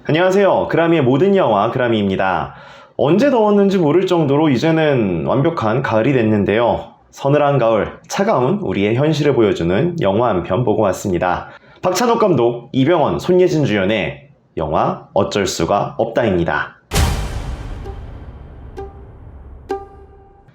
안녕하세요. 그라미의 모든 영화 그라미입니다. 언제 더웠는지 모를 정도로 이제는 완벽한 가을이 됐는데요. 서늘한 가을, 차가운 우리의 현실을 보여주는 영화 한 편 보고 왔습니다. 박찬욱 감독, 이병헌, 손예진 주연의 영화 어쩔 수가 없다입니다.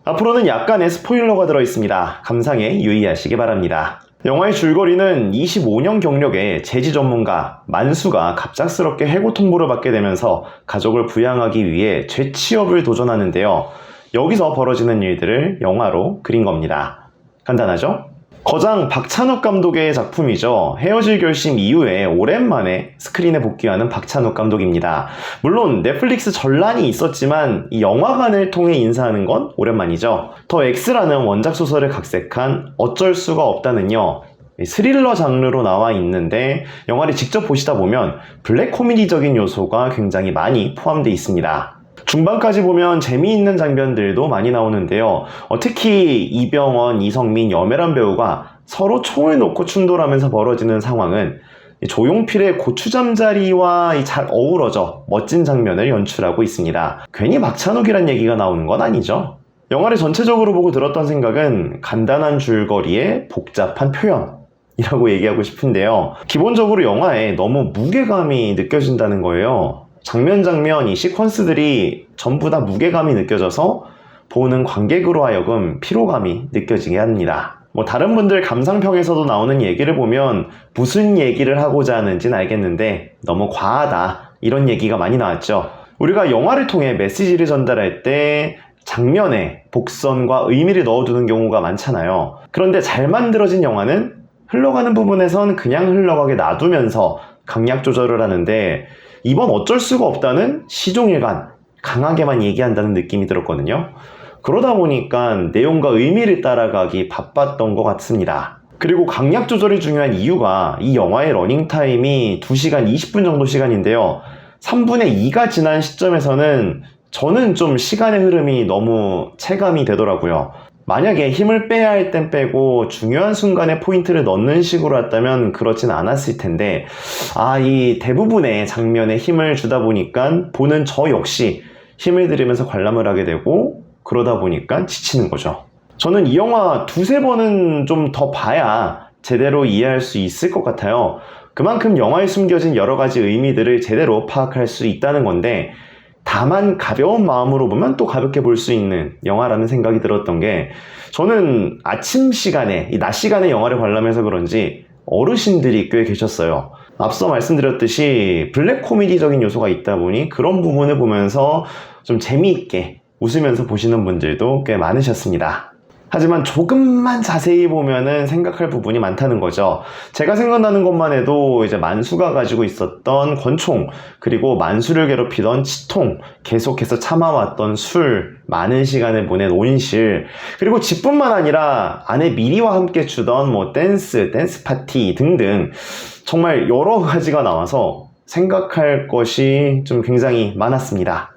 앞으로는 약간의 스포일러가 들어있습니다. 감상에 유의하시기 바랍니다. 영화의 줄거리는 25년 경력의 제지 전문가 만수가 갑작스럽게 해고 통보를 받게 되면서 가족을 부양하기 위해 재취업을 도전하는데요. 여기서 벌어지는 일들을 영화로 그린 겁니다. 간단하죠? 거장 박찬욱 감독의 작품이죠. 헤어질 결심 이후에 오랜만에 스크린에 복귀하는 박찬욱 감독입니다. 물론 넷플릭스 전란이 있었지만 이 영화관을 통해 인사하는 건 오랜만이죠. 더 X라는 원작 소설을 각색한 어쩔 수가 없다는요, 스릴러 장르로 나와 있는데 영화를 직접 보시다 보면 블랙 코미디적인 요소가 굉장히 많이 포함되어 있습니다. 중반까지 보면 재미있는 장면들도 많이 나오는데요. 특히 이병헌, 이성민, 염혜란 배우가 서로 총을 놓고 충돌하면서 벌어지는 상황은 조용필의 고추잠자리와 잘 어우러져 멋진 장면을 연출하고 있습니다. 괜히 박찬욱이란 얘기가 나오는 건 아니죠. 영화를 전체적으로 보고 들었던 생각은 간단한 줄거리에 복잡한 표현이라고 얘기하고 싶은데요. 기본적으로 영화에 너무 무게감이 느껴진다는 거예요. 장면 이 시퀀스들이 전부 다 무게감이 느껴져서 보는 관객으로 하여금 피로감이 느껴지게 합니다. 다른 분들 감상평에서도 나오는 얘기를 보면 무슨 얘기를 하고자 하는지는 알겠는데 너무 과하다, 이런 얘기가 많이 나왔죠. 우리가 영화를 통해 메시지를 전달할 때 장면에 복선과 의미를 넣어두는 경우가 많잖아요. 그런데 잘 만들어진 영화는 흘러가는 부분에선 그냥 흘러가게 놔두면서 강약 조절을 하는데, 이번 어쩔 수가 없다는 시종일관 강하게만 얘기한다는 느낌이 들었거든요. 그러다 보니까 내용과 의미를 따라가기 바빴던 것 같습니다. 그리고 강약 조절이 중요한 이유가 이 영화의 러닝타임이 2시간 20분 정도 시간인데요. 3분의 2가 지난 시점에서는 저는 좀 시간의 흐름이 너무 체감이 되더라고요. 만약에 힘을 빼야 할 땐 빼고 중요한 순간에 포인트를 넣는 식으로 했다면 그렇진 않았을 텐데, 이 대부분의 장면에 힘을 주다 보니까 보는 저 역시 힘을 들이면서 관람을 하게 되고, 그러다 보니까 지치는 거죠. 저는 이 영화 두세 번은 좀 더 봐야 제대로 이해할 수 있을 것 같아요. 그만큼 영화에 숨겨진 여러 가지 의미들을 제대로 파악할 수 있다는 건데, 다만 가벼운 마음으로 보면 또 가볍게 볼 수 있는 영화라는 생각이 들었던 게, 저는 아침 시간에, 낮 시간에 영화를 관람해서 그런지 어르신들이 꽤 계셨어요. 앞서 말씀드렸듯이 블랙 코미디적인 요소가 있다 보니 그런 부분을 보면서 좀 재미있게 웃으면서 보시는 분들도 꽤 많으셨습니다. 하지만 조금만 자세히 보면은 생각할 부분이 많다는 거죠. 제가 생각나는 것만 해도 이제 만수가 가지고 있었던 권총, 그리고 만수를 괴롭히던 치통, 계속해서 참아왔던 술, 많은 시간을 보낸 온실, 그리고 집뿐만 아니라 아내 미리와 함께 추던 댄스 파티 등등 정말 여러 가지가 나와서 생각할 것이 좀 굉장히 많았습니다.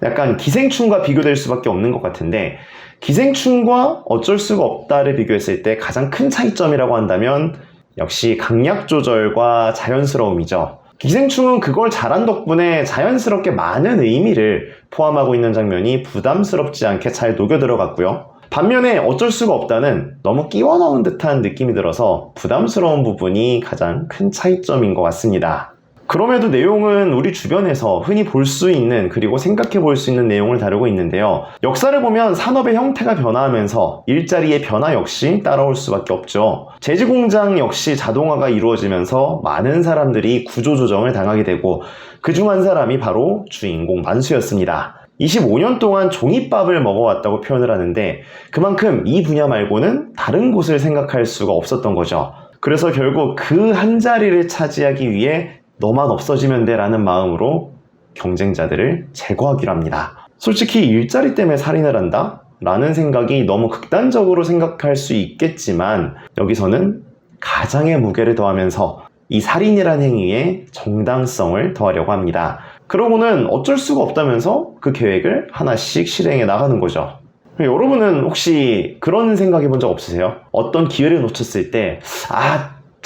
약간 기생충과 비교될 수밖에 없는 것 같은데, 기생충과 어쩔 수가 없다를 비교했을 때 가장 큰 차이점이라고 한다면 역시 강약 조절과 자연스러움이죠. 기생충은 그걸 잘한 덕분에 자연스럽게 많은 의미를 포함하고 있는 장면이 부담스럽지 않게 잘 녹여 들어갔고요. 반면에 어쩔 수가 없다는 너무 끼워 넣은 듯한 느낌이 들어서 부담스러운 부분이 가장 큰 차이점인 것 같습니다. 그럼에도 내용은 우리 주변에서 흔히 볼 수 있는, 그리고 생각해 볼 수 있는 내용을 다루고 있는데요. 역사를 보면 산업의 형태가 변화하면서 일자리의 변화 역시 따라올 수밖에 없죠. 제지공장 역시 자동화가 이루어지면서 많은 사람들이 구조조정을 당하게 되고, 그중 한 사람이 바로 주인공 만수였습니다. 25년 동안 종이밥을 먹어왔다고 표현을 하는데, 그만큼 이 분야 말고는 다른 곳을 생각할 수가 없었던 거죠. 그래서 결국 그 한 자리를 차지하기 위해 너만 없어지면 돼 라는 마음으로 경쟁자들을 제거하기로 합니다. 솔직히 일자리 때문에 살인을 한다? 라는 생각이 너무 극단적으로 생각할 수 있겠지만, 여기서는 가장의 무게를 더하면서 이 살인이란 행위에 정당성을 더하려고 합니다. 그러고는 어쩔 수가 없다면서 그 계획을 하나씩 실행해 나가는 거죠. 여러분은 혹시 그런 생각 해본 적 없으세요? 어떤 기회를 놓쳤을 때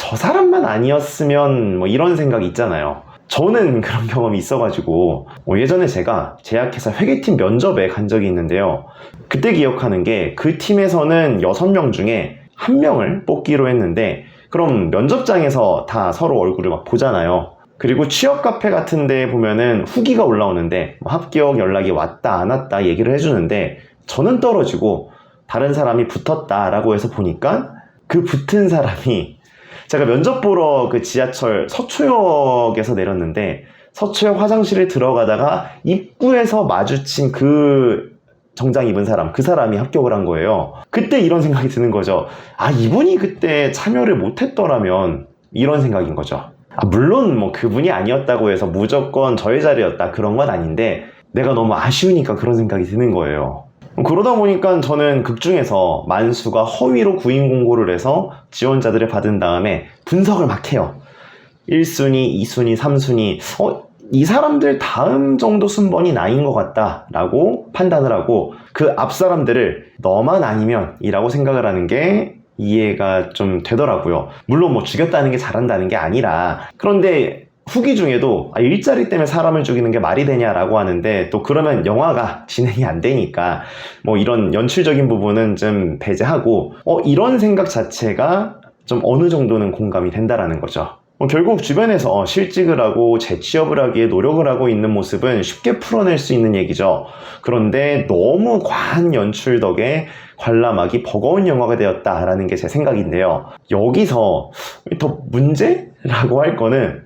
저 사람만 아니었으면 이런 생각 있잖아요. 저는 그런 경험이 있어가지고 예전에 제가 제약회사 회계팀 면접에 간 적이 있는데요. 그때 기억하는 게 그 팀에서는 6명 중에 1명을 뽑기로 했는데, 그럼 면접장에서 다 서로 얼굴을 막 보잖아요. 그리고 취업 카페 같은 데 보면은 후기가 올라오는데 합격 연락이 왔다 안 왔다 얘기를 해주는데, 저는 떨어지고 다른 사람이 붙었다라고 해서 보니까 그 붙은 사람이, 제가 면접 보러 그 지하철 서초역에서 내렸는데 서초역 화장실에 들어가다가 입구에서 마주친 그 정장 입은 사람, 그 사람이 합격을 한 거예요. 그때 이런 생각이 드는 거죠. 아, 이분이 그때 참여를 못했더라면, 이런 생각인 거죠. 물론 뭐 그분이 아니었다고 해서 무조건 저의 자리였다 그런 건 아닌데, 내가 너무 아쉬우니까 그런 생각이 드는 거예요. 그러다 보니까 저는 극중에서 만수가 허위로 구인 공고를 해서 지원자들을 받은 다음에 분석을 막 해요. 1순위, 2순위, 3순위, 이 사람들 다음 정도 순번이 나인 것 같다 라고 판단을 하고, 그 앞 사람들을 너만 아니면 이라고 생각을 하는 게 이해가 좀 되더라고요. 물론 뭐 죽였다는 게 잘한다는 게 아니라, 그런데 후기 중에도 일자리 때문에 사람을 죽이는 게 말이 되냐라고 하는데, 또 그러면 영화가 진행이 안 되니까 뭐 이런 연출적인 부분은 좀 배제하고, 이런 생각 자체가 좀 어느 정도는 공감이 된다라는 거죠. 결국 주변에서 실직을 하고 재취업을 하기에 노력을 하고 있는 모습은 쉽게 풀어낼 수 있는 얘기죠. 그런데 너무 과한 연출 덕에 관람하기 버거운 영화가 되었다라는 게 제 생각인데요. 여기서 더 문제라고 할 거는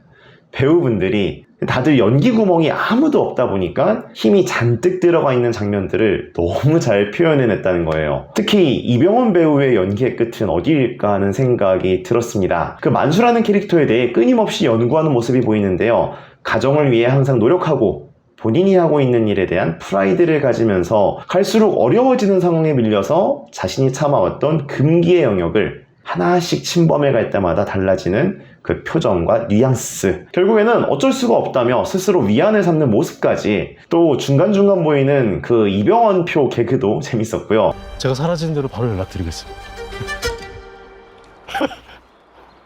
배우분들이 다들 연기 구멍이 아무도 없다 보니까 힘이 잔뜩 들어가 있는 장면들을 너무 잘 표현해냈다는 거예요. 특히 이병헌 배우의 연기의 끝은 어디일까 하는 생각이 들었습니다. 그 만수라는 캐릭터에 대해 끊임없이 연구하는 모습이 보이는데요. 가정을 위해 항상 노력하고 본인이 하고 있는 일에 대한 프라이드를 가지면서 갈수록 어려워지는 상황에 밀려서 자신이 참아왔던 금기의 영역을 하나씩 침범해 갈 때마다 달라지는 그 표정과 뉘앙스, 결국에는 어쩔 수가 없다며 스스로 위안을 삼는 모습까지, 또 중간중간 보이는 그 이병헌표 개그도 재밌었고요. 제가 사라지는 대로 바로 연락드리겠습니다.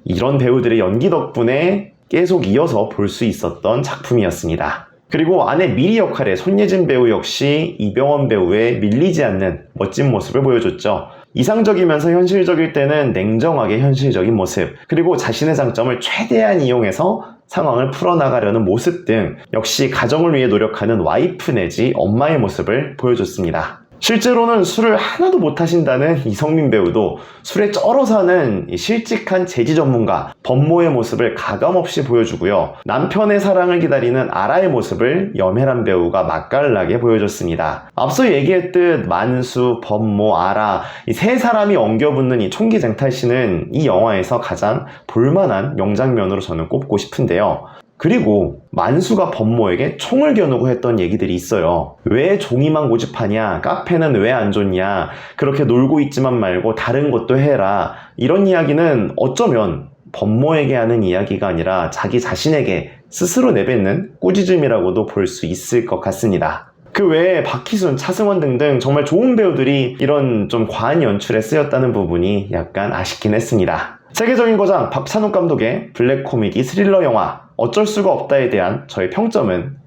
이런 배우들의 연기 덕분에 계속 이어서 볼 수 있었던 작품이었습니다. 그리고 아내 미리 역할의 손예진 배우 역시 이병헌 배우의 밀리지 않는 멋진 모습을 보여줬죠. 이상적이면서 현실적일 때는 냉정하게 현실적인 모습, 그리고 자신의 장점을 최대한 이용해서 상황을 풀어나가려는 모습 등 역시 가정을 위해 노력하는 와이프 내지 엄마의 모습을 보여줬습니다. 실제로는 술을 하나도 못 하신다는 이성민 배우도 술에 쩔어 사는 실직한 재지 전문가 범모의 모습을 가감없이 보여주고요. 남편의 사랑을 기다리는 아라의 모습을 염혜란 배우가 맛깔나게 보여줬습니다. 앞서 얘기했듯 만수, 범모, 아라, 이 세 사람이 엉겨붙는 이 총기쟁탈씬은 이 영화에서 가장 볼만한 명장면으로 저는 꼽고 싶은데요. 그리고 만수가 범모에게 총을 겨누고 했던 얘기들이 있어요. 왜 종이만 고집하냐, 카페는 왜 안 좋냐, 그렇게 놀고 있지만 말고 다른 것도 해라, 이런 이야기는 어쩌면 범모에게 하는 이야기가 아니라 자기 자신에게 스스로 내뱉는 꾸짖음이라고도 볼 수 있을 것 같습니다. 그 외에 박희순, 차승원 등등 정말 좋은 배우들이 이런 좀 과한 연출에 쓰였다는 부분이 약간 아쉽긴 했습니다. 세계적인 거장 박찬욱 감독의 블랙 코미디 스릴러 영화 어쩔 수가 없다에 대한 저의 평점은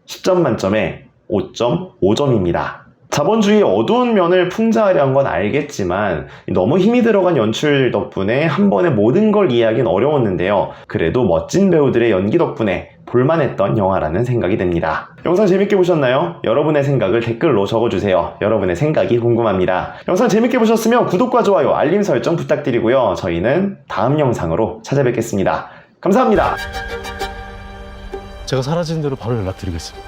10점 만점에 5.5점입니다. 자본주의의 어두운 면을 풍자하려 한 건 알겠지만 너무 힘이 들어간 연출 덕분에 한 번에 모든 걸 이해하긴 어려웠는데요. 그래도 멋진 배우들의 연기 덕분에 볼만했던 영화라는 생각이 듭니다. 영상 재밌게 보셨나요? 여러분의 생각을 댓글로 적어주세요. 여러분의 생각이 궁금합니다. 영상 재밌게 보셨으면 구독과 좋아요, 알림 설정 부탁드리고요. 저희는 다음 영상으로 찾아뵙겠습니다. 감사합니다. 제가 사라지는 대로 바로 연락드리겠습니다.